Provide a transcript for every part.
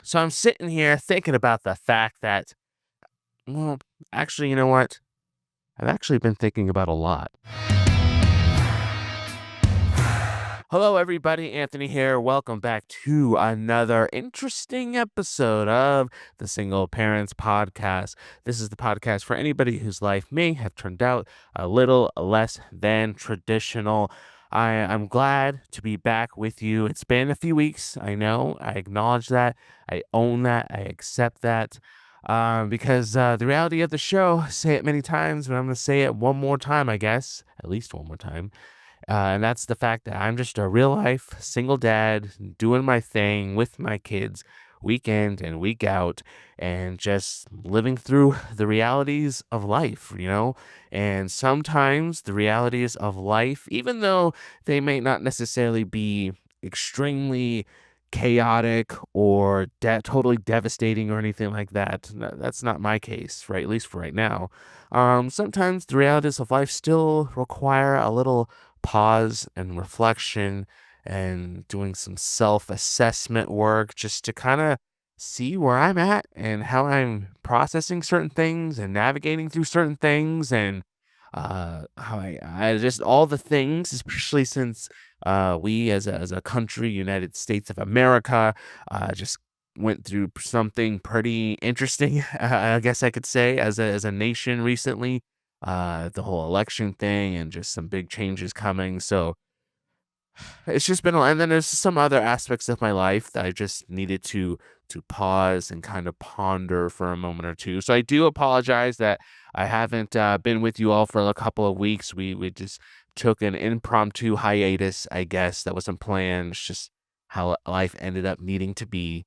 So I'm sitting here thinking about the fact that, well, actually, you know what? I've actually been thinking about a lot. Hello, everybody. Anthony here. Welcome back to another interesting episode of the Single Parents Podcast. This is the podcast for anybody whose life may have turned out a little less than traditional. I'm glad to be back with you. It's been a few weeks. I know. I acknowledge that. I own that. I accept that. Because the reality of the show, say it many times, but I'm going to say it one more time, I guess, at least one more time. And that's the fact that I'm just a real life single dad doing my thing with my kids week in and week out and just living through the realities of life. And sometimes the realities of life, even though they may not necessarily be extremely chaotic or totally devastating or anything like that. That's not my case, right? At least for right now. Sometimes the realities of life still require a little pause and reflection and doing some self-assessment work just to kind of see where I'm at and how I'm processing certain things and navigating through certain things and how I just all the things, especially since we as a country, United States of America, just went through something pretty interesting, I guess I could say, as a nation recently. The whole election thing and just some big changes coming. So it's just been and then there's some other aspects of my life that I just needed to pause and kind of ponder for a moment or two. So I do apologize that I haven't been with you all for a couple of weeks. We just took an impromptu hiatus, I guess, that wasn't planned. It's just how life ended up needing to be.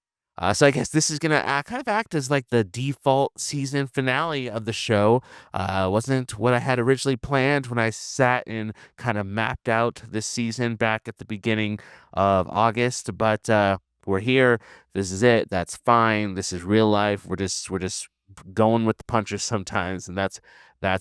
So I guess this is gonna kind of act as like the default season finale of the show. Wasn't what I had originally planned when I sat and kind of mapped out this season back at the beginning of August, but we're here. This is it. That's fine. This is real life. We're just going with the punches sometimes, and that's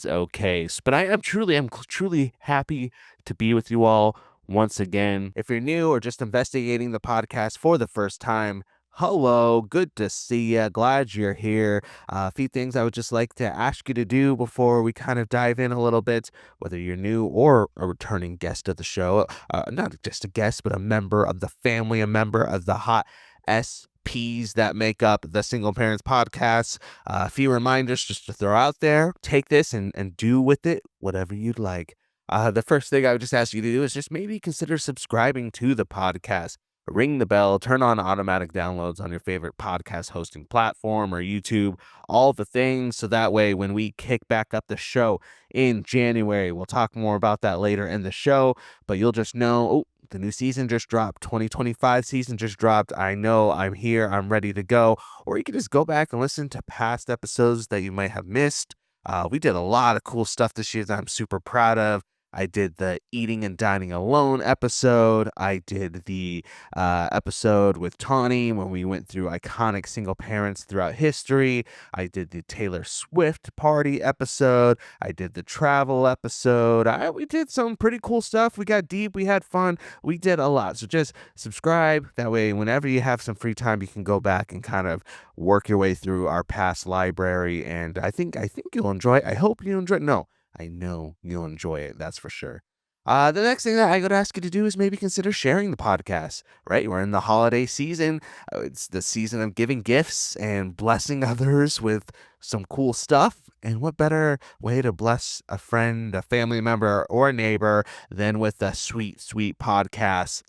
okay. But I'm truly happy to be with you all once again. If you're new or just investigating the podcast for the first time, hello, good to see you. Glad you're here. A few things I would just like to ask you to do before we kind of dive in a little bit, whether you're new or a returning guest of the show, not just a guest, but a member of the family, a member of the hot SPs that make up the Single Parents Podcast. A few reminders just to throw out there. Take this and do with it whatever you'd like. The first thing I would just ask you to do is just maybe consider subscribing to the podcast. Ring the bell, turn on automatic downloads on your favorite podcast hosting platform or YouTube, all the things. So that way, when we kick back up the show in January, we'll talk more about that later in the show, but you'll just know, oh, the new season just dropped. 2025 season just dropped. I know I'm here. I'm ready to go. Or you can just go back and listen to past episodes that you might have missed. We did a lot of cool stuff this year that I'm super proud of. I did the eating and dining alone episode. I did the episode with Tawny when we went through iconic single parents throughout history. I did the Taylor Swift party episode. I did the travel episode. We did some pretty cool stuff. We got deep. We had fun. We did a lot. So just subscribe. That way, whenever you have some free time, you can go back and kind of work your way through our past library. And I think you'll enjoy it. I hope you enjoy it. No. I know you'll enjoy it, that's for sure. The next thing that I would ask you to do is maybe consider sharing the podcast, right? We're in the holiday season. It's the season of giving gifts and blessing others with some cool stuff. And what better way to bless a friend, a family member, or a neighbor than with a sweet, sweet podcast?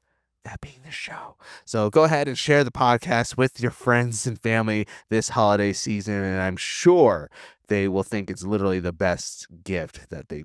That being the show. So go ahead and share the podcast with your friends and family this holiday season, and I'm sure they will think it's literally the best gift that they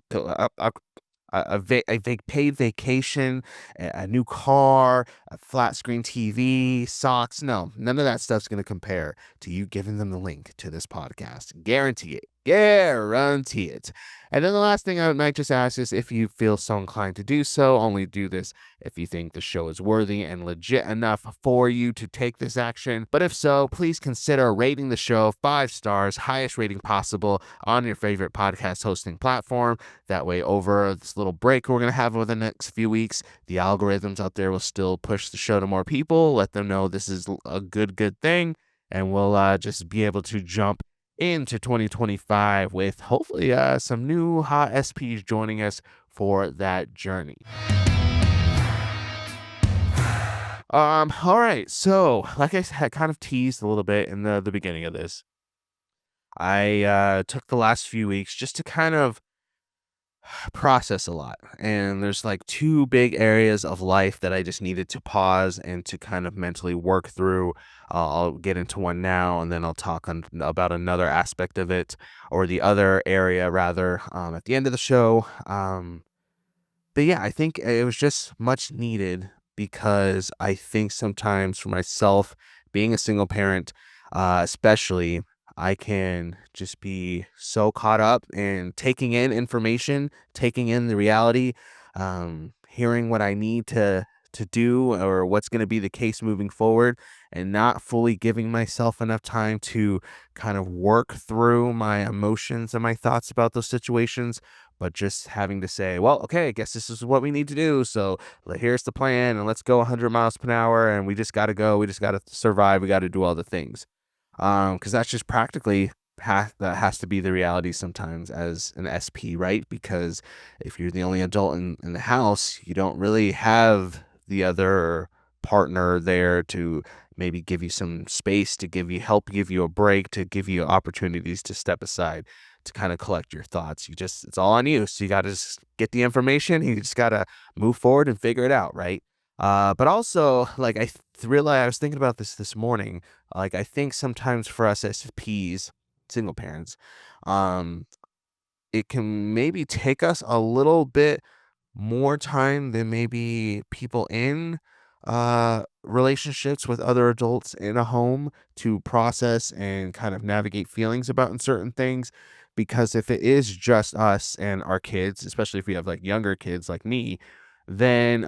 a paid vacation, a new car, a flat screen TV, socks. No, none of that stuff's going to compare to you giving them the link to this podcast. Guarantee it. Guarantee it. And then the last thing I might just ask is if you feel so inclined to do so, only do this if you think the show is worthy and legit enough for you to take this action. But if so, please consider rating the show 5 stars, highest rating possible on your favorite podcast hosting platform. That way, over this little break we're going to have over the next few weeks, the algorithms out there will still push the show to more people, let them know this is a good thing. and we'll just be able to jump into 2025 with hopefully some new hot SPs joining us for that journey. All right. So, like I had kind of teased a little bit in the beginning of this, I took the last few weeks just to kind of process a lot. And there's like two big areas of life that I just needed to pause and to kind of mentally work through. I'll get into one now, and then I'll talk about another aspect of it, or the other area rather, at the end of the show. But yeah, I think it was just much needed because I think sometimes for myself, being a single parent, especially, I can just be so caught up in taking in information, taking in the reality, hearing what I need to do or what's going to be the case moving forward, and not fully giving myself enough time to kind of work through my emotions and my thoughts about those situations, but just having to say, well, okay, I guess this is what we need to do. So here's the plan, and let's go 100 miles per hour. And we just got to go. We just got to survive. We got to do all the things. Because that's just practically that has to be the reality sometimes as an SP, right? Because if you're the only adult in the house, you don't really have the other partner there to maybe give you some space, to give you a break, to give you opportunities to step aside, to kind of collect your thoughts. It's all on you. So you got to just get the information. You just got to move forward and figure it out, right? But also, like, realized I was thinking about this morning. Like, I think sometimes for us as P's, single parents, um, it can maybe take us a little bit more time than maybe people in relationships with other adults in a home to process and kind of navigate feelings about certain things. Because if it is just us and our kids, especially if we have like younger kids like me, then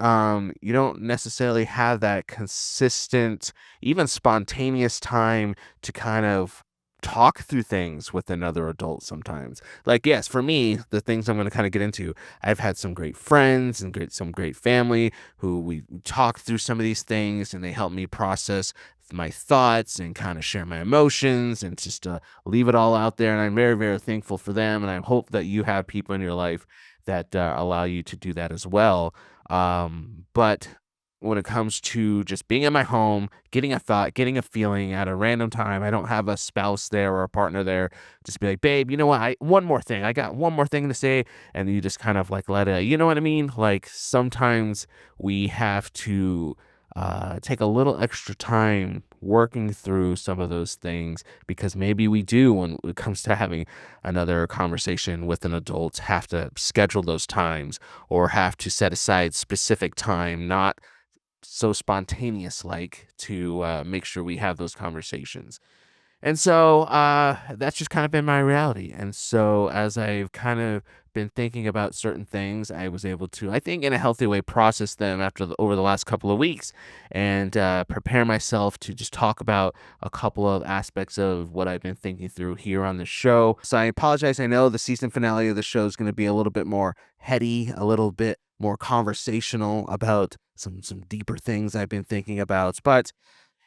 you don't necessarily have that consistent, even spontaneous time to kind of talk through things with another adult sometimes. Like, yes, for me, the things I'm going to kind of get into, I've had some great friends and some great family who we talk through some of these things, and they help me process my thoughts and kind of share my emotions and just leave it all out there. And I'm very, very thankful for them. And I hope that you have people in your life that allow you to do that as well. But when it comes to just being in my home, getting a thought, getting a feeling at a random time, I don't have a spouse there or a partner there. Just be like, babe, you know what? One more thing. I got one more thing to say. And you just kind of like let it, you know what I mean? Like sometimes we have to take a little extra time working through some of those things, because maybe we do, when it comes to having another conversation with an adult, have to schedule those times or have to set aside specific time, not so spontaneous like, to make sure we have those conversations. And so that's just kind of been my reality. And so as I've kind of been thinking about certain things, I was able to, I think, in a healthy way, process them over the last couple of weeks, and prepare myself to just talk about a couple of aspects of what I've been thinking through here on the show. So I apologize. I know the season finale of the show is going to be a little bit more heady, a little bit more conversational about some deeper things I've been thinking about, but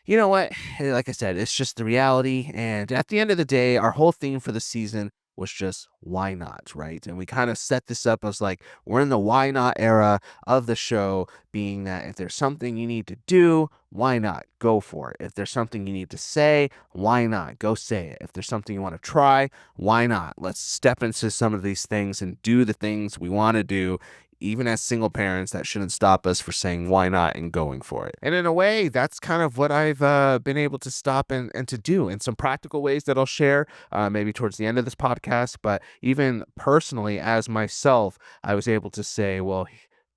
you know what? Like I said, it's just the reality. And at the end of the day, our whole theme for the season was just why not, right? And we kind of set this up as like we're in the why not era of the show, being that if there's something you need to do, why not? Go for it. If there's something you need to say, why not? Go say it. If there's something you want to try, why not? Let's step into some of these things and do the things we want to do. Even as single parents, that shouldn't stop us for saying why not and going for it. And in a way, that's kind of what I've been able to stop and to do in some practical ways that I'll share maybe towards the end of this podcast. But even personally, as myself, I was able to say, well,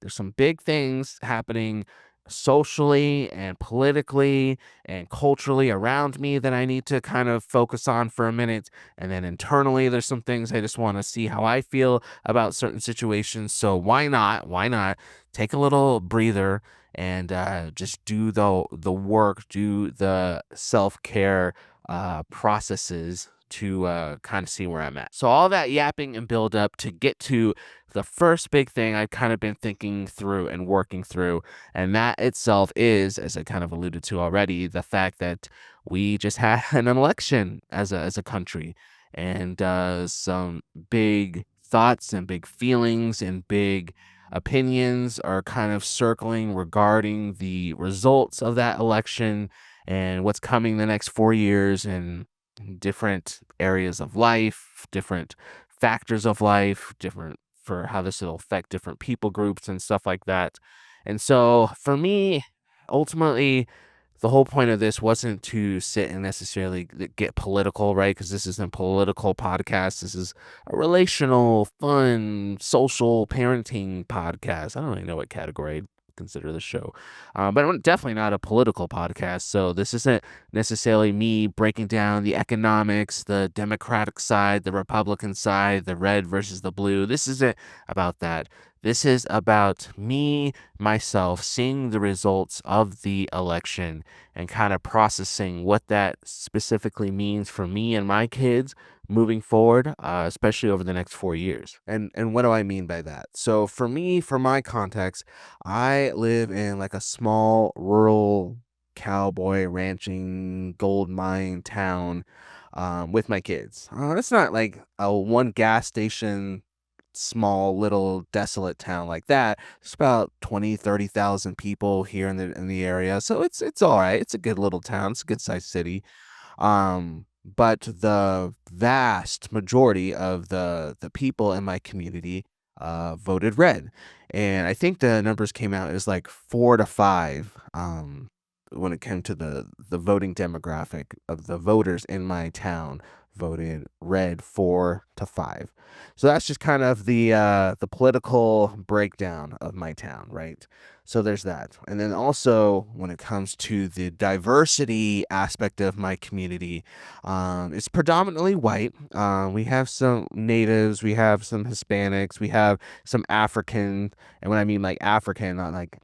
there's some big things happening socially and politically and culturally around me that I need to kind of focus on for a minute. And then internally, there's some things I just want to see how I feel about certain situations. So why not? Why not take a little breather and just do the work, do the self care processes to kind of see where I'm at. So all that yapping and build up to get to the first big thing I've kind of been thinking through and working through, and that itself is, as I kind of alluded to already, the fact that we just had an election as a country, and some big thoughts and big feelings and big opinions are kind of circling regarding the results of that election and what's coming the next 4 years in different areas of life, different factors of life, different for how this will affect different people groups and stuff like that. And so for me, ultimately, the whole point of this wasn't to sit and necessarily get political, right? Because this isn't a political podcast. This is a relational, fun, social parenting podcast. I don't really know what category I'd consider the show, but I'm definitely not a political podcast. So this isn't necessarily me breaking down the economics, the Democratic side, the Republican side, the red versus the blue. This isn't about that. This is about me, myself, seeing the results of the election and kind of processing what that specifically means for me and my kids moving forward, especially over the next 4 years. And what do I mean by that? So for me, for my context, I live in like a small rural cowboy ranching gold mine town with my kids. It's not like a one gas station small little desolate town like that. It's about 20, 30,000 people here in the area. So it's all right. It's a good little town. It's a good sized city. But the vast majority of the people in my community voted red. And I think the numbers came out as like 4 to 5 when it came to the voting demographic of the voters in my town voted red 4 to 5. So that's just kind of the political breakdown of my town, right? So there's that. And then also when it comes to the diversity aspect of my community, it's predominantly white. We have some natives, we have some Hispanics, we have some African, and when I mean like African, not like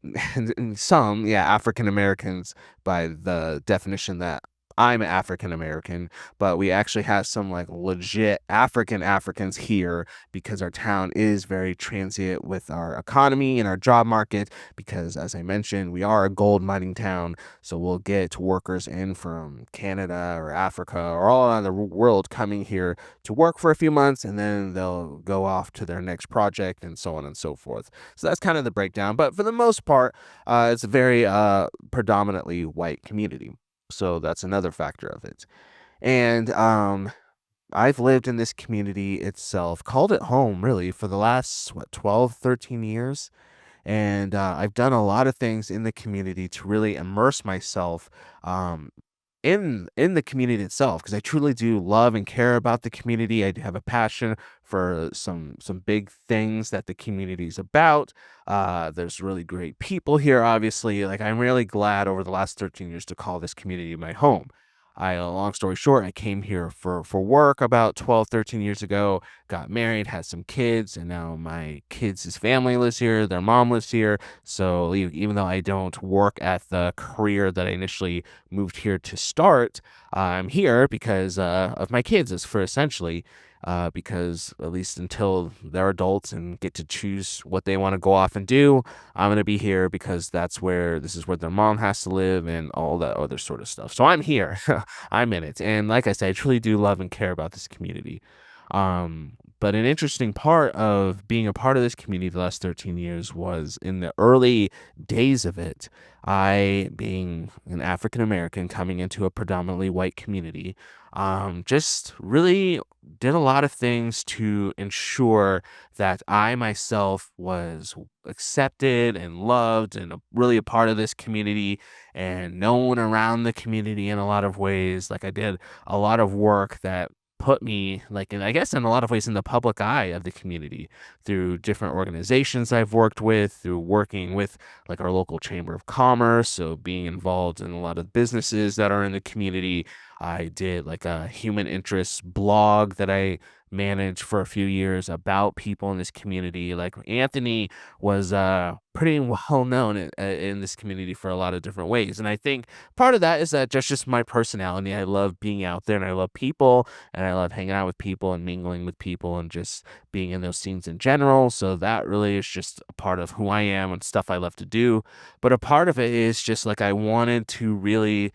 some, yeah, African Americans by the definition that I'm African American, but we actually have some like legit Africans here because our town is very transient with our economy and our job market. Because, as I mentioned, we are a gold mining town, so we'll get workers in from Canada or Africa or all around the world coming here to work for a few months, and then they'll go off to their next project and so on and so forth. So that's kind of the breakdown. But for the most part, it's a very predominantly white community. So that's another factor of it. And I've lived in this community itself, called it home really, for the last, 12, 13 years. And I've done a lot of things in the community to really immerse myself um, in the community itself, because I truly do love and care about the community. I do have a passion for some big things that the community is about. There's really great people here, obviously. Like, I'm really glad over the last 13 years to call this community my home. Long story short, I came here for work about 12, 13 years ago, got married, had some kids, and now my kids' family lives here, their mom lives here. So even though I don't work at the career that I initially moved here to start, I'm here because of my kids, is for essentially because at least until they're adults and get to choose what they want to go off and do, I'm gonna be here because this is where their mom has to live and all that other sort of stuff. So I'm here, I'm in it, and like I said, I truly do love and care about this community. But an interesting part of being a part of this community the last 13 years was in the early days of it. I, being an African American coming into a predominantly white community, just really did a lot of things to ensure that I myself was accepted and loved and really a part of this community and known around the community in a lot of ways. Like, I did a lot of work that put me, like, in, I guess, in a lot of ways in the public eye of the community through different organizations I've worked with, through working with like our local chamber of commerce, so being involved in a lot of businesses that are in the community, I did like a human interest blog that I managed for a few years about people in this community. Like Anthony was pretty well known in this community for a lot of different ways. And I think part of that is that just my personality. I love being out there and I love people and I love hanging out with people and mingling with people and just being in those scenes in general. So that really is just a part of who I am and stuff I love to do. But a part of it is just like I wanted to really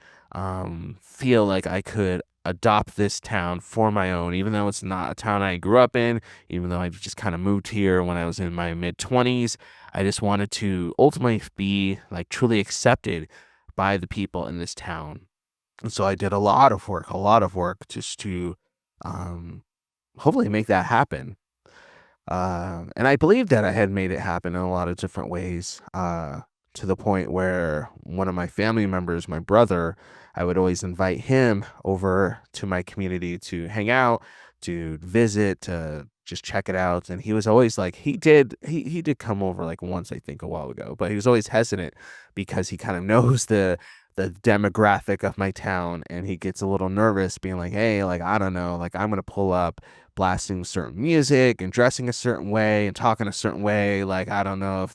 feel like I could adopt this town for my own, even though it's not a town I grew up in, even though I just kind of moved here when I was in my mid 20s. I just wanted to ultimately be like truly accepted by the people in this town. And so I did a lot of work just to um, hopefully make that happen. And I believe that I had made it happen in a lot of different ways, to the point where one of my family members, my brother, I would always invite him over to my community to hang out, to visit, to just check it out. And he was always like, he did come over like once, I think, a while ago, but he was always hesitant because he kind of knows the demographic of my town and he gets a little nervous being like, hey, like, I don't know, like I'm gonna pull up blasting certain music and dressing a certain way and talking a certain way. Like, I don't know if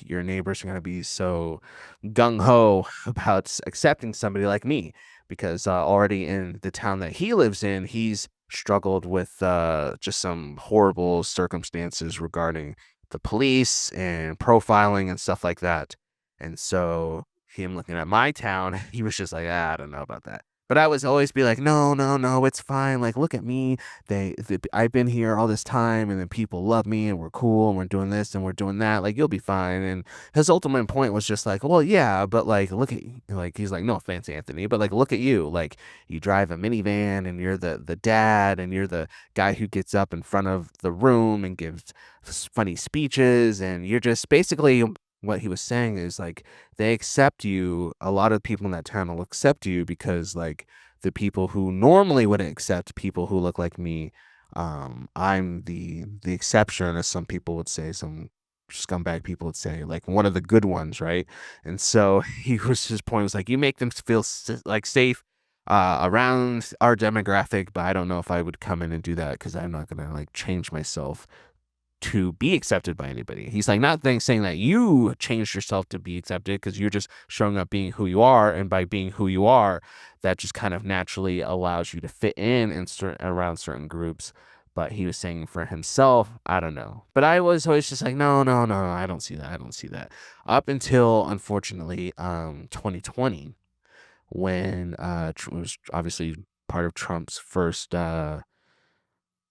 your neighbors are gonna be so gung ho about accepting somebody like me because already in the town that he lives in, he's struggled with just some horrible circumstances regarding the police and profiling and stuff like that. And so him looking at my town, he was just like, I don't know about that. But I was always be like, no, no, no, it's fine. Like, look at me. I've been here all this time, and then people love me, and we're cool, and we're doing this, and we're doing that. Like, you'll be fine. And his ultimate point was just like, well, yeah, but like, look at like, he's like, no offense, Anthony, but like, look at you. Like, you drive a minivan, and you're the dad, and you're the guy who gets up in front of the room and gives funny speeches, and you're just basically what he was saying is like they accept you. A lot of people in that town will accept you because like the people who normally wouldn't accept people who look like me, I'm the exception, as some people would say, some scumbag people would say, like one of the good ones, right? And so his point was like, you make them feel like safe around our demographic, but I don't know if I would come in and do that because I'm not gonna like change myself to be accepted by anybody. He's like not saying that you changed yourself to be accepted because you're just showing up being who you are, and by being who you are, that just kind of naturally allows you to fit in around certain groups. But he was saying for himself, I don't know. But I was always just like, no, no, no, I don't see that. I don't see that. Up until unfortunately, 2020, when it was obviously part of Trump's first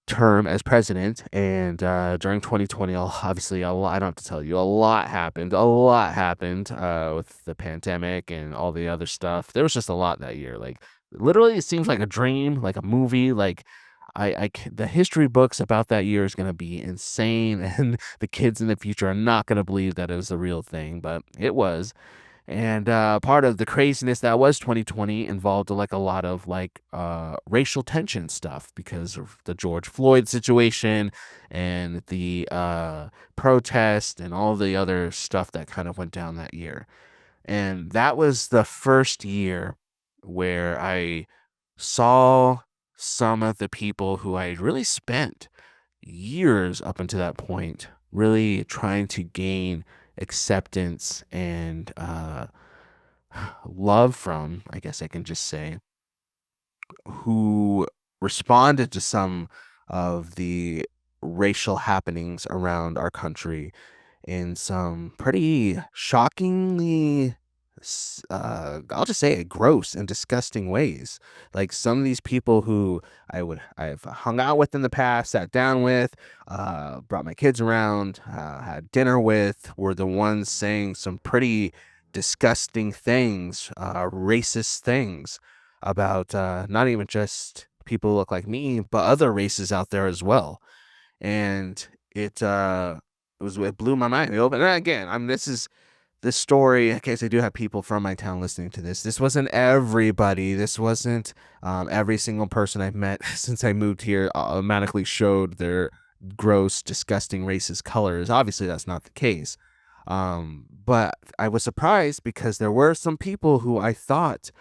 term as president, and during 2020, obviously a lot, I don't have to tell you, a lot happened with the pandemic and all the other stuff. There was just a lot that year. Like literally it seems like a dream, like a movie. Like the history books about that year is going to be insane and the kids in the future are not going to believe that it was a real thing, but it was. And part of the craziness that was 2020 involved like a lot of like racial tension stuff because of the George Floyd situation and the protest and all the other stuff that kind of went down that year. And that was the first year where I saw some of the people who I really spent years up until that point really trying to gain acceptance and love from, I guess I can just say, who responded to some of the racial happenings around our country in some pretty shockingly, I'll just say it, gross and disgusting ways. Like some of these people who I've hung out with in the past, sat down with, brought my kids around, had dinner with, were the ones saying some pretty disgusting things, racist things about not even just people who look like me, but other races out there as well. And it blew my mind. It opened, and again, this story, in case I do have people from my town listening to this. This wasn't everybody. This wasn't every single person I've met since I moved here automatically showed their gross, disgusting racist colors. Obviously, that's not the case. But I was surprised because there were some people who I thought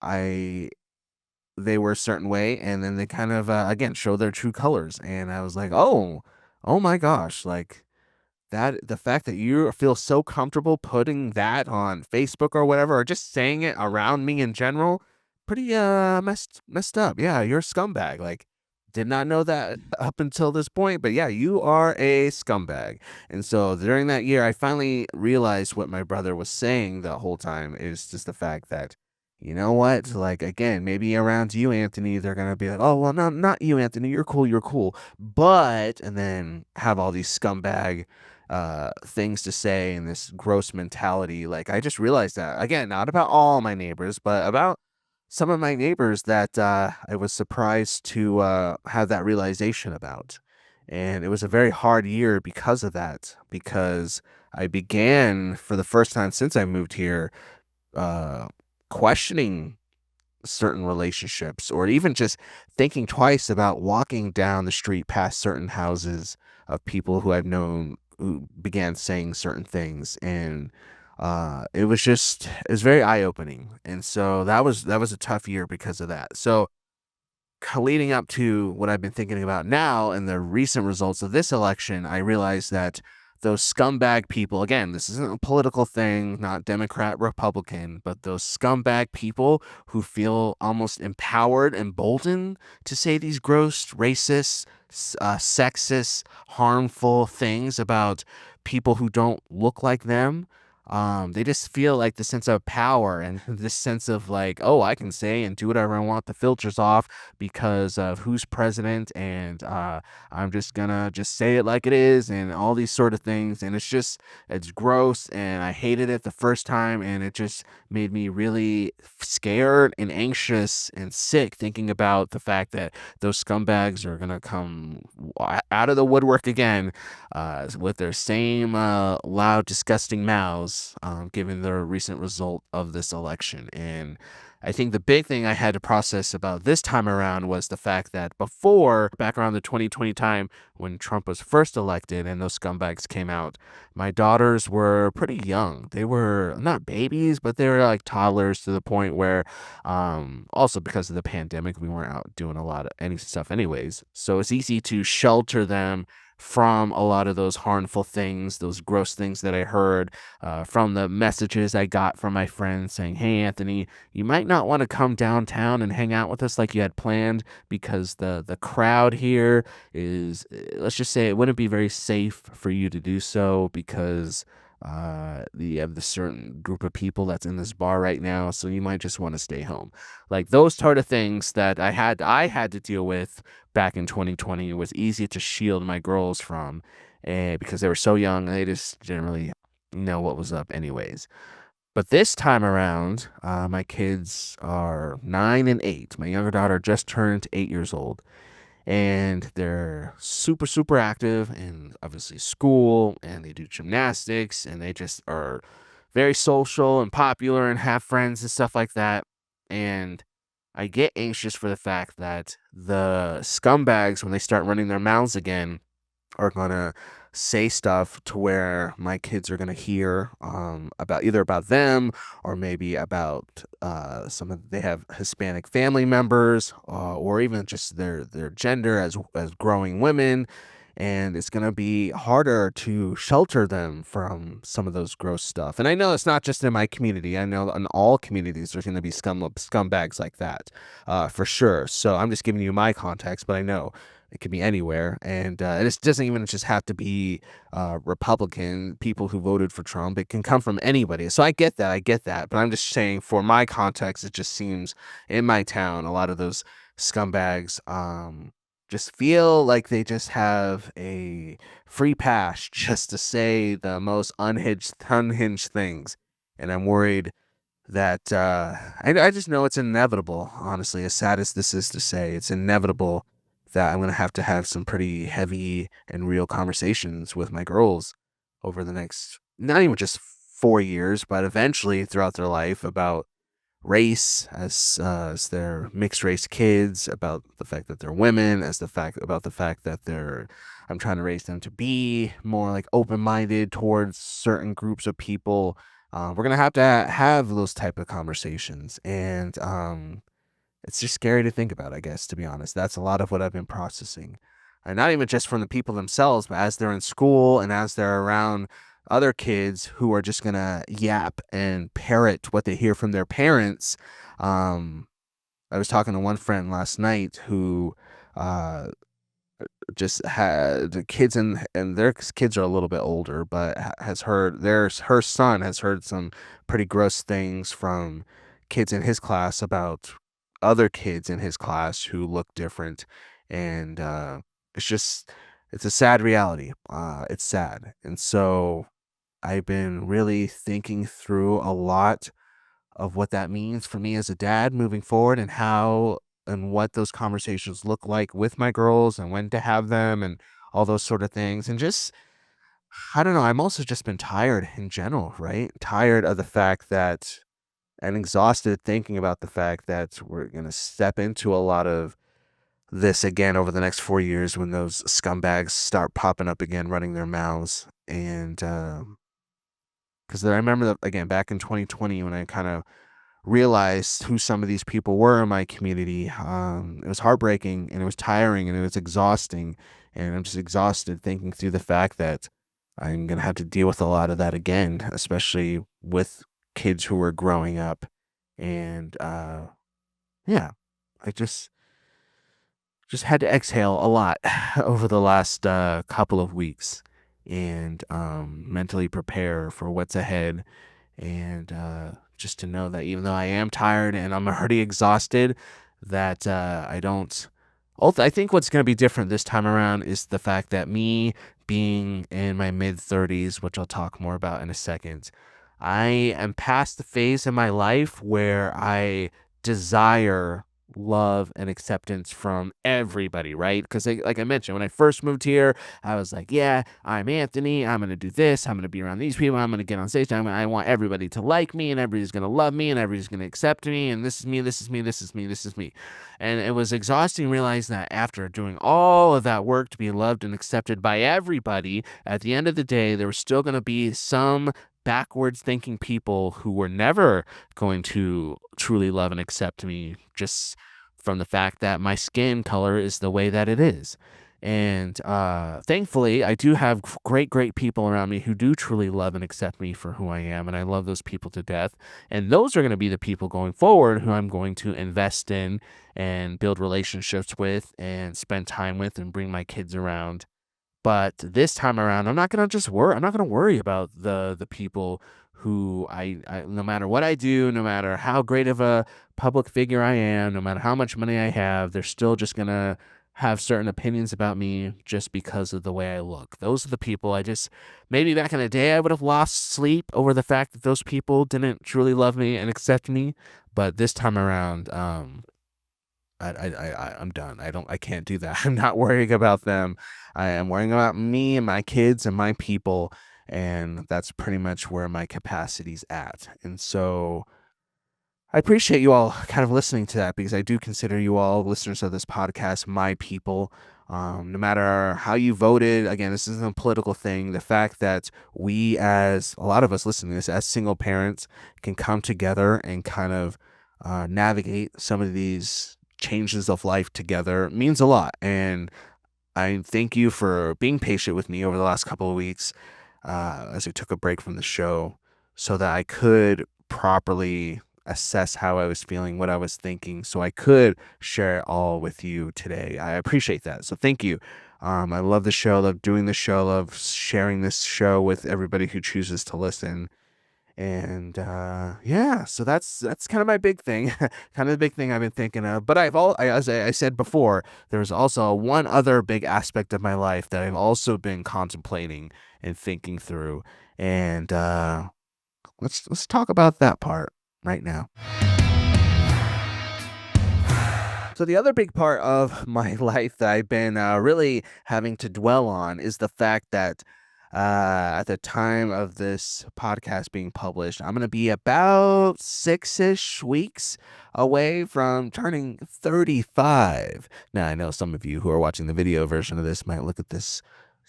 I they were a certain way, and then they kind of again show their true colors, and I was like, oh my gosh, like that the fact that you feel so comfortable putting that on Facebook or whatever, or just saying it around me in general, pretty messed up. Yeah, you're a scumbag. Like, did not know that up until this point, but yeah, you are a scumbag. And so during that year, I finally realized what my brother was saying the whole time is just the fact that, you know what? Like again, maybe around you, Anthony, they're gonna be like, "Oh well, no, not you, Anthony. You're cool." But and then have all these scumbag things to say and this gross mentality. Like I just realized that again, not about all my neighbors, but about some of my neighbors that I was surprised to have that realization about. And it was a very hard year because of that, because I began for the first time since I moved here uh, questioning certain relationships, or even just thinking twice about walking down the street past certain houses of people who I've known who began saying certain things. And it was very eye-opening. And so that was a tough year because of that. So leading up to what I've been thinking about now and the recent results of this election, I realized that those scumbag people, again, this isn't a political thing, not Democrat, Republican, but those scumbag people who feel almost empowered, emboldened to say these gross, racist, sexist, harmful things about people who don't look like them. They just feel like the sense of power and this sense of like, oh, I can say and do whatever I want. The filters off because of who's president, and I'm just gonna just say it like it is, and all these sort of things. And it's gross, and I hated it the first time, and it just made me really scared and anxious and sick thinking about the fact that those scumbags are gonna come out of the woodwork again with their same loud, disgusting mouths, given the recent result of this election. And I think the big thing I had to process about this time around was the fact that before, back around the 2020 time when Trump was first elected and those scumbags came out, my daughters were pretty young. They were not babies, but they were like toddlers, to the point where, also because of the pandemic, we weren't out doing a lot of any stuff anyways. So it's easy to shelter them from a lot of those harmful things, those gross things that I heard, from the messages I got from my friends saying, "Hey, Anthony, you might not want to come downtown and hang out with us like you had planned, because the crowd here is, let's just say, it wouldn't be very safe for you to do so, because you have the certain group of people that's in this bar right now, so you might just want to stay home." Like those sort of things that I had to deal with back in 2020. It was easy to shield my girls from, because they were so young and they just didn't really know what was up anyways. But this time around, my kids are 9 and 8. My younger daughter just turned 8 years old, and they're super, super active in obviously school, and they do gymnastics, and they just are very social and popular and have friends and stuff like that. And I get anxious for the fact that the scumbags, when they start running their mouths again, are gonna say stuff to where my kids are gonna hear about either about them, or maybe about some of they have Hispanic family members, or even just their gender as growing women. And it's gonna be harder to shelter them from some of those gross stuff. And I know it's not just in my community. I know in all communities there's gonna be scumbags like that, for sure. So I'm just giving you my context, but I know it could be anywhere. And it doesn't even just have to be Republican people who voted for Trump. It can come from anybody. So I get that. I get that. But I'm just saying, for my context, it just seems in my town, a lot of those scumbags just feel like they just have a free pass just to say the most unhinged things. And I'm worried that I just know it's inevitable, honestly, as sad as this is to say, it's inevitable that I'm going to have some pretty heavy and real conversations with my girls over the next, not even just 4 years, but eventually throughout their life, about race as their mixed race kids, about the fact that they're women, about the fact that I'm trying to raise them to be more like open minded towards certain groups of people, we're gonna have to have those type of conversations, and it's just scary to think about, I guess, to be honest. That's a lot of what I've been processing. And not even just from the people themselves, but as they're in school and as they're around other kids who are just gonna yap and parrot what they hear from their parents. Um, I was talking to one friend last night who uh just had the kids, and their kids are a little bit older, but has heard her son has heard some pretty gross things from kids in his class about other kids in his class who look different, and it's just it's a sad reality. It's sad, and so I've been really thinking through a lot of what that means for me as a dad moving forward, and how and what those conversations look like with my girls and when to have them and all those sort of things. And just, I don't know, I'm also just been tired in general, right? Tired of the fact that, and exhausted thinking about the fact that we're going to step into a lot of this again over the next 4 years when those scumbags start popping up again, running their mouths. And, because I remember that, again, back in 2020 when I kind of realized who some of these people were in my community. It was heartbreaking and it was tiring and it was exhausting. And I'm just exhausted thinking through the fact that I'm going to have to deal with a lot of that again, especially with kids who are growing up. And yeah, I just had to exhale a lot over the last couple of weeks, and mentally prepare for what's ahead, and just to know that even though I am tired and I'm already exhausted, that I don't. I think what's going to be different this time around is the fact that me being in my mid 30s, which I'll talk more about in a second, I am past the phase in my life where I desire love and acceptance from everybody, right? Because, like I mentioned, when I first moved here, I was like, yeah, I'm Anthony. I'm going to do this. I'm going to be around these people. I'm going to get on stage. I want everybody to like me, and everybody's going to love me, and everybody's going to accept me. And this is me. This is me. This is me. This is me. And it was exhausting realizing that after doing all of that work to be loved and accepted by everybody, at the end of the day, there was still going to be some backwards thinking people who were never going to truly love and accept me, just from the fact that my skin color is the way that it is. And thankfully, I do have great people around me who do truly love and accept me for who I am. And I love those people to death. And those are going to be the people going forward who I'm going to invest in and build relationships with and spend time with and bring my kids around. But this time around, I'm not gonna just worry. I'm not gonna worry about the people who I no matter what I do, no matter how great of a public figure I am, no matter how much money I have, they're still just gonna have certain opinions about me just because of the way I look. Those are the people I just, maybe back in the day I would have lost sleep over the fact that those people didn't truly love me and accept me. But this time around, I'm done. I can't do that. I'm not worrying about them. I am worrying about me and my kids and my people, and that's pretty much where my capacity's at. And so I appreciate you all kind of listening to that, because I do consider you all listeners of this podcast my people. No matter how you voted, again, this isn't a political thing. The fact that we, as a lot of us listening to this, as single parents, can come together and kind of navigate some of these changes of life together means a lot. And I thank you for being patient with me over the last couple of weeks, as I took a break from the show so that I could properly assess how I was feeling, what I was thinking, so I could share it all with you today. I appreciate that. So thank you. I love the show, love doing the show, love sharing this show with everybody who chooses to listen. And yeah, so that's kind of my big thing, kind of the big thing I've been thinking of. But as I said before, there's also one other big aspect of my life that I've also been contemplating and thinking through. And let's talk about that part right now. So the other big part of my life that I've been really having to dwell on is the fact that at the time of this podcast being published, I'm going to be about 6-ish weeks away from turning 35. Now, I know some of you who are watching the video version of this might look at this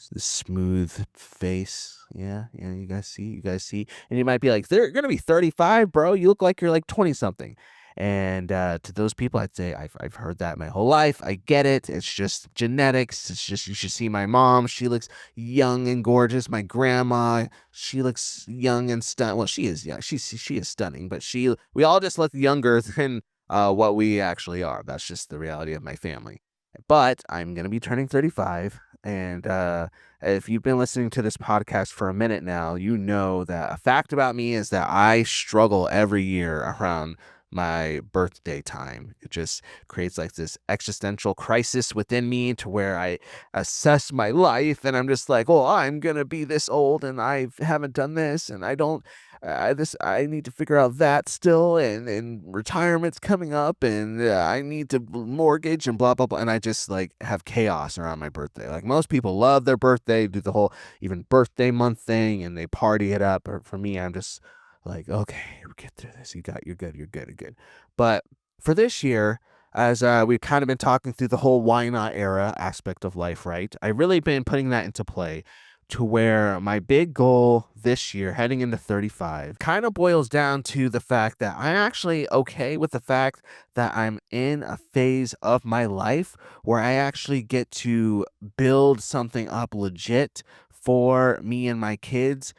The smooth face. Yeah, yeah, you guys see. And you might be like, they're gonna be 35, bro. You look like you're like 20 something. And to those people, I'd say I've heard that my whole life. I get it. It's just genetics. It's just you should see my mom. She looks young and gorgeous. My grandma, she looks young and stunning. Well, she is, yeah, she is stunning, but we all just look younger than what we actually are. That's just the reality of my family. But I'm gonna be turning 35, and if you've been listening to this podcast for a minute now, you know that a fact about me is that I struggle every year around my birthday time. It just creates like this existential crisis within me to where I assess my life and I'm just like, oh, I'm gonna be this old and I haven't done this and I don't I need to figure out that still, and retirement's coming up, and I need to mortgage and blah blah blah, and I just like have chaos around my birthday. Like most people love their birthday, do the whole even birthday month thing, and they party it up. Or for me, I'm just like, okay, we get through this. You're good, you're good. But for this year, as we've kind of been talking through the whole why not era aspect of life, right? I've really been putting that into play to where my big goal this year, heading into 35, kind of boils down to the fact that I'm actually okay with the fact that I'm in a phase of my life where I actually get to build something up legit for me and my kids,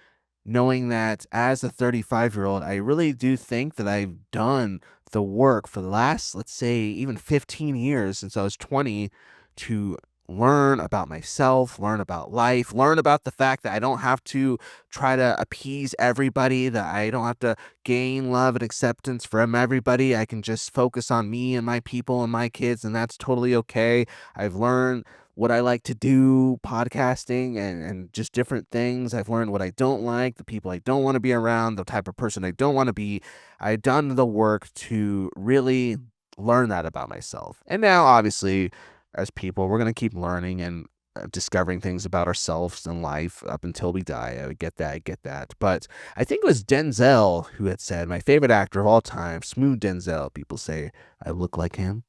knowing that as a 35-year-old, I really do think that I've done the work for the last, let's say, even 15 years since I was 20 to learn about myself, learn about life, learn about the fact that I don't have to try to appease everybody, that I don't have to gain love and acceptance from everybody. I can just focus on me and my people and my kids, and that's totally okay. I've learned what I like to do, podcasting and just different things. I've learned what I don't like, the people I don't want to be around, the type of person I don't want to be. I've done the work to really learn that about myself. And now, obviously, as people, we're going to keep learning and discovering things about ourselves and life up until we die. I get that. I get that. But I think it was Denzel who had said, my favorite actor of all time, smooth Denzel. People say I look like him.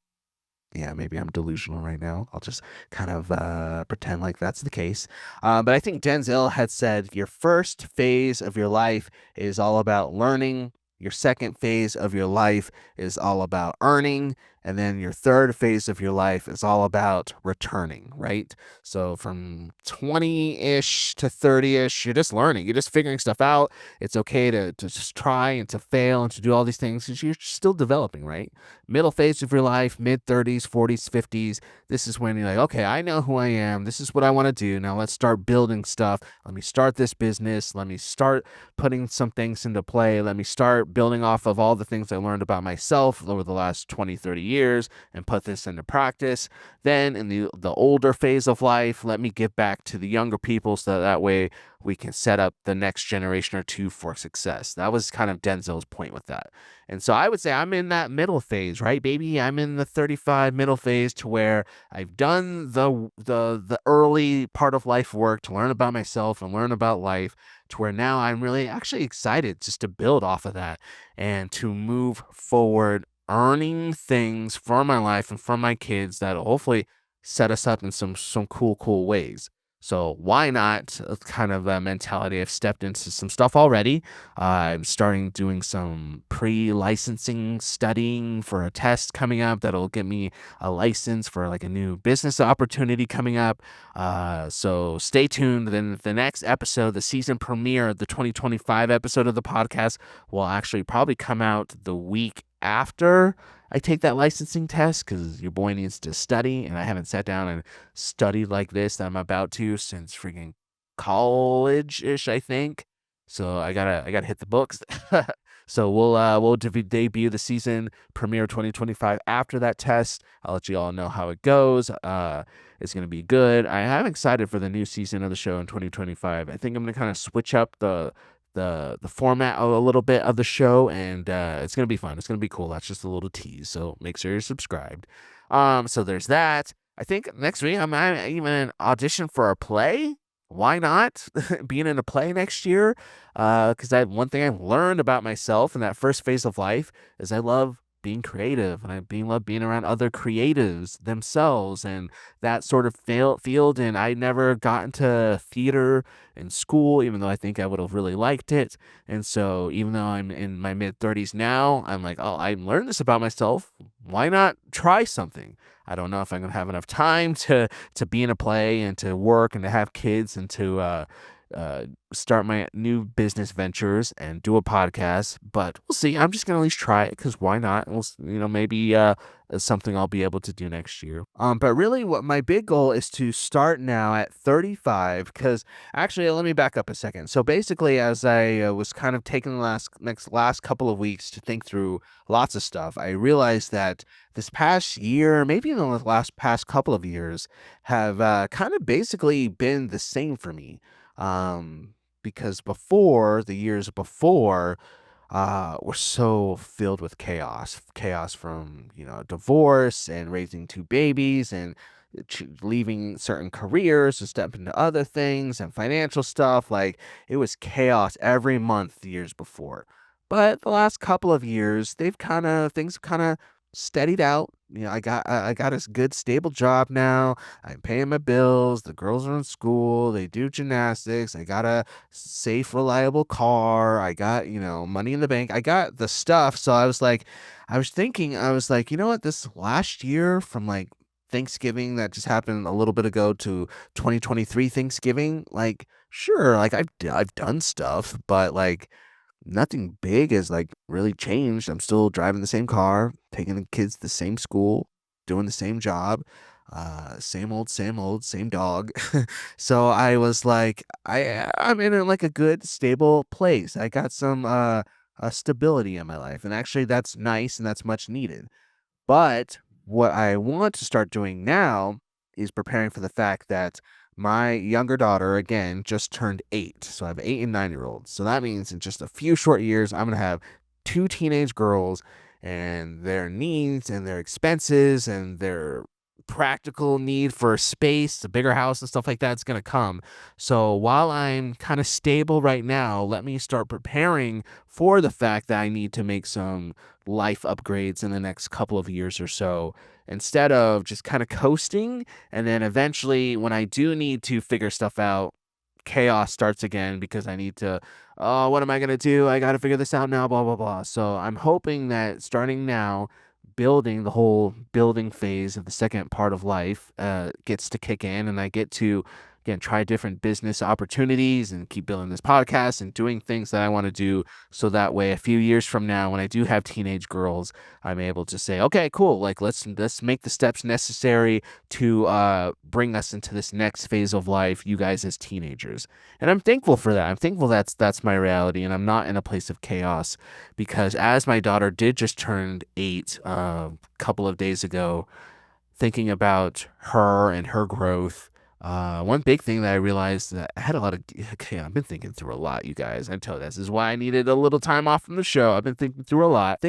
Yeah, maybe I'm delusional right now. I'll just kind of pretend like that's the case. But I think Denzel had said your first phase of your life is all about learning. Your second phase of your life is all about earning. And then your third phase of your life is all about returning, right? So from 20-ish to 30-ish, you're just learning. You're just figuring stuff out. It's okay to just try and to fail and to do all these things because you're still developing, right? Middle phase of your life, mid 30s, 40s, 50s. This is when you're like, okay, I know who I am. This is what I want to do. Now let's start building stuff. Let me start this business. Let me start putting some things into play. Let me start building off of all the things I learned about myself over the last 20, 30 years and put this into practice. Then in the older phase of life, let me give back to the younger people so that way we can set up the next generation or two for success. That was kind of Denzel's point with that. And so I would say I'm in that middle phase, right, baby? I'm in the 35 middle phase to where I've done the early part of life work to learn about myself and learn about life to where now I'm really actually excited just to build off of that and to move forward earning things for my life and for my kids that hopefully set us up in some cool ways. So why not kind of a mentality? I've stepped into some stuff already. I'm starting doing some pre-licensing studying for a test coming up that'll get me a license for like a new business opportunity coming up. So stay tuned. Then the next episode, the season premiere, the 2025 episode of the podcast will actually probably come out the week after I take that licensing test because your boy needs to study, and I haven't sat down and studied like this that I'm about to since freaking college-ish, I think. So I gotta hit the books. So we'll debut the season premiere 2025 after that test. I'll let you all know how it goes. It's gonna be good. I am excited for the new season of the show in 2025. I think I'm gonna kind of switch up the format a little bit of the show, and it's gonna be fun. It's gonna be cool. That's just a little tease. So make sure you're subscribed. So there's that. I think next week I might even audition for a play. Why not being in a play next year? Because one thing I've learned about myself in that first phase of life is I love being creative, and I being love being around other creatives themselves and that sort of field. And I never got into theater in school, even though I think I would have really liked it. And so, even though I'm in my mid 30s now, I'm like, oh, I learned this about myself. Why not try something? I don't know if I'm gonna have enough time to be in a play and to work and to have kids and to uh, start my new business ventures and do a podcast, but we'll see. I'm just gonna at least try it because why not? Maybe something I'll be able to do next year. But really, what my big goal is to start now at 35. Because actually, let me back up a second. So basically, as I was kind of taking the last couple of weeks to think through lots of stuff, I realized that this past year, maybe in the last past couple of years, have kind of basically been the same for me. Um, because the years before, were so filled with chaos from, divorce and raising two babies and leaving certain careers to step into other things and financial stuff. Like it was chaos every month the years before. But the last couple of years, things kind of steadied out. I got a good stable job now. I'm paying my bills. The girls are in school. They do gymnastics. I got a safe, reliable car. I got, money in the bank. I got the stuff. So I was thinking, I was like, you know what? This last year from like Thanksgiving that just happened a little bit ago to 2023 Thanksgiving, like, sure, like I've done stuff, but like, nothing big has, like, really changed. I'm still driving the same car, taking the kids to the same school, doing the same job, same old, same dog. So I was like, I'm in a, like, a good, stable place. I got some, stability in my life, and actually that's nice and that's much needed. But what I want to start doing now is preparing for the fact that my younger daughter, again, just turned 8. So I have 8 and 9-year olds. So that means in just a few short years, I'm going to have two teenage girls and their needs and their expenses and their practical need for space, a bigger house and stuff like that's going to come. So while I'm kind of stable right now, let me start preparing for the fact that I need to make some life upgrades in the next couple of years or so instead of just kind of coasting. And then eventually, when I do need to figure stuff out, chaos starts again because I need to, oh, what am I going to do? I got to figure this out now, blah, blah, blah. So I'm hoping that starting now, building the whole building phase of the second part of life gets to kick in and I get to again try different business opportunities and keep building this podcast and doing things that I want to do so that way a few years from now when I do have teenage girls I'm able to say okay cool like let's make the steps necessary to bring us into this next phase of life you guys as teenagers. And I'm thankful for that. I'm thankful that's my reality and I'm not in a place of chaos because as my daughter did just turn 8 a couple of days ago, thinking about her and her growth, one big thing that I realized that I had a lot of okay, I've been thinking through a lot, you guys. I tell you, this is why I needed a little time off from the show. I've been thinking through a lot,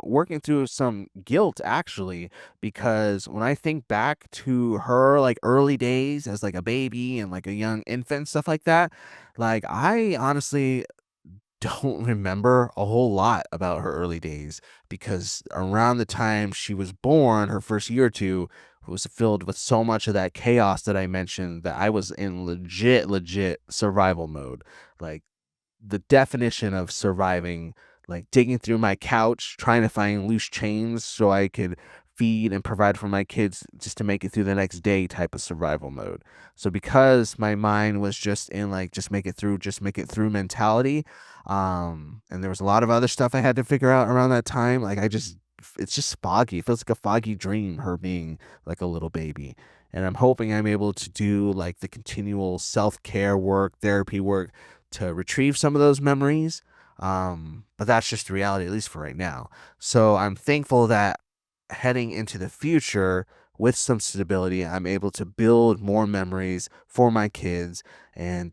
working through some guilt actually, because when I think back to her like early days as like a baby and like a young infant, stuff like that, like I honestly don't remember a whole lot about her early days because around the time she was born, her first year or two was filled with so much of that chaos that I mentioned that I was in legit survival mode. Like the definition of surviving, like digging through my couch, trying to find loose chains so I could feed and provide for my kids just to make it through the next day type of survival mode. So because my mind was just in like just make it through mentality, and there was a lot of other stuff I had to figure out around that time, like it's just foggy. It feels like a foggy dream, her being like a little baby. And I'm hoping I'm able to do like the continual self-care work, therapy work to retrieve some of those memories. But that's just the reality, at least for right now. So I'm thankful that heading into the future with some stability, I'm able to build more memories for my kids and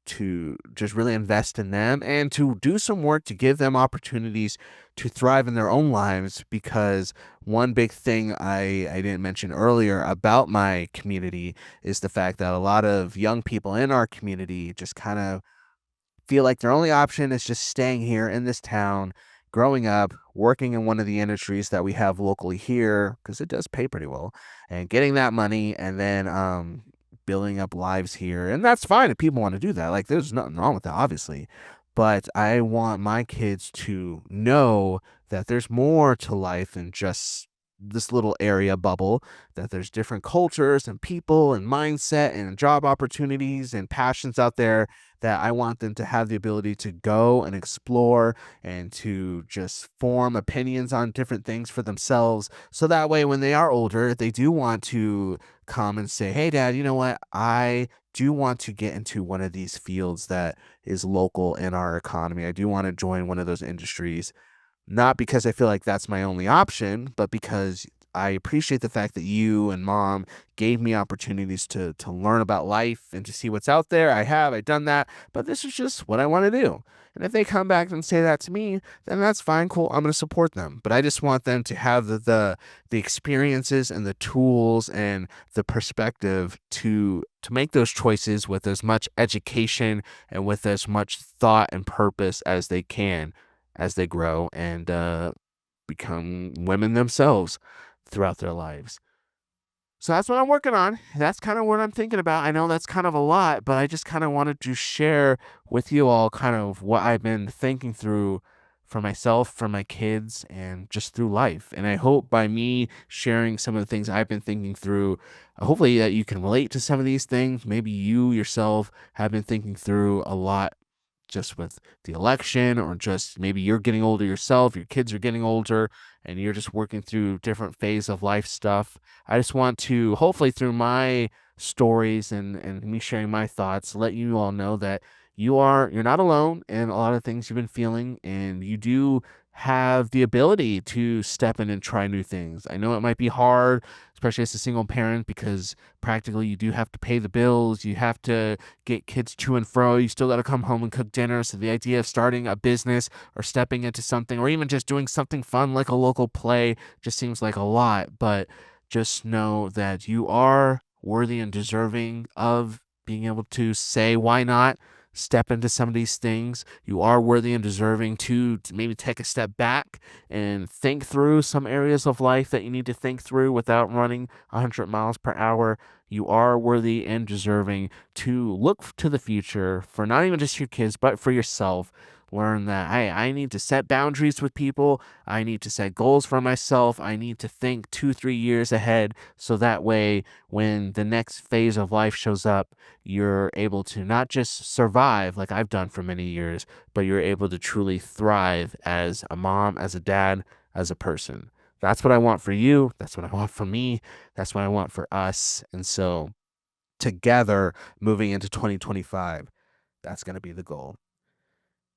to just really invest in them and to do some work to give them opportunities to thrive in their own lives. Because one big thing I didn't mention earlier about my community is the fact that a lot of young people in our community just kind of feel like their only option is just staying here in this town, growing up, working in one of the industries that we have locally here, because it does pay pretty well, and getting that money and then building up lives here. And that's fine if people want to do that. Like, there's nothing wrong with that, obviously. But I want my kids to know that there's more to life than just this little area bubble, that there's different cultures and people and mindset and job opportunities and passions out there, that I want them to have the ability to go and explore and to just form opinions on different things for themselves. So that way, when they are older, they do want to come and say, "Hey, Dad, you know what? I do want to get into one of these fields that is local in our economy. I do want to join one of those industries." Not because I feel like that's my only option, but because I appreciate the fact that you and Mom gave me opportunities to learn about life and to see what's out there. I've done that, but this is just what I want to do. And if they come back and say that to me, then that's fine, cool. I'm going to support them. But I just want them to have the experiences and the tools and the perspective to make those choices with as much education and with as much thought and purpose as they can as they grow and become women themselves throughout their lives. So that's what I'm working on. That's kind of what I'm thinking about. I know that's kind of a lot, but I just kind of wanted to share with you all kind of what I've been thinking through for myself, for my kids, and just through life. And I hope by me sharing some of the things I've been thinking through, hopefully that you can relate to some of these things. Maybe you yourself have been thinking through a lot just with the election, or just maybe you're getting older yourself, your kids are getting older, and you're just working through different phase of life stuff. I just want to, hopefully through my stories and me sharing my thoughts, let you all know that you're not alone in a lot of things you've been feeling, and you do have the ability to step in and try new things. I know it might be hard, especially as a single parent, because practically you do have to pay the bills, you have to get kids to and fro, you still got to come home and cook dinner. So the idea of starting a business or stepping into something, or even just doing something fun like a local play, just seems like a lot. But just know that you are worthy and deserving of being able to say, why not? Step into some of these things. You are worthy and deserving to maybe take a step back and think through some areas of life that you need to think through without running 100 miles per hour. You are worthy and deserving to look to the future for not even just your kids, but for yourself. Learn that, hey, I need to set boundaries with people. I need to set goals for myself. I need to think 2, 3 years ahead. So that way, when the next phase of life shows up, you're able to not just survive like I've done for many years, but you're able to truly thrive as a mom, as a dad, as a person. That's what I want for you. That's what I want for me. That's what I want for us. And so, together, moving into 2025, that's going to be the goal.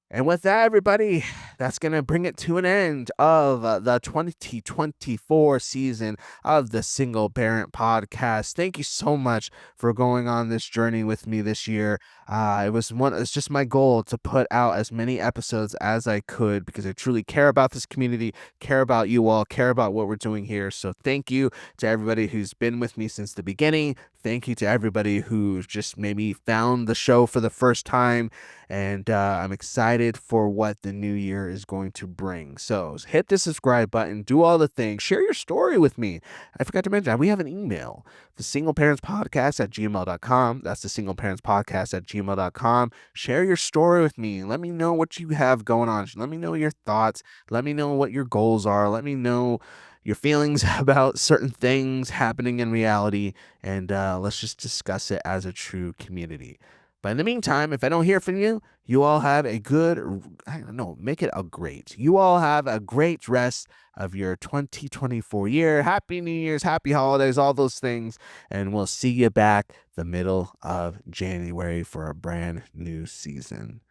And with that, everybody, that's going to bring it to an end of the 2024 season of the Single Parent Podcast. Thank you so much for going on this journey with me this year. It's just my goal to put out as many episodes as I could, because I truly care about this community, care about you all, care about what we're doing here. So thank you to everybody who's been with me since the beginning. Thank you to everybody who just maybe found the show for the first time. And I'm excited for what the new year is going to bring. So hit the subscribe button, do all the things, share your story with me. I forgot to mention, we have an email, the singleparentspodcast@gmail.com. That's the singleparentspodcast@gmail.com. Share your story with me. Let me know what you have going on. Let me know your thoughts. Let me know what your goals are. Let me know your feelings about certain things happening in reality. And let's just discuss it as a true community. But in the meantime, if I don't hear from you, you all have a good, I don't know, make it a great. You all have a great rest of your 2024 year. Happy New Year's, happy holidays, all those things. And we'll see you back the middle of January for a brand new season.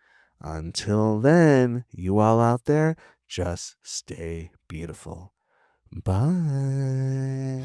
Until then, you all out there, just stay beautiful. Bye.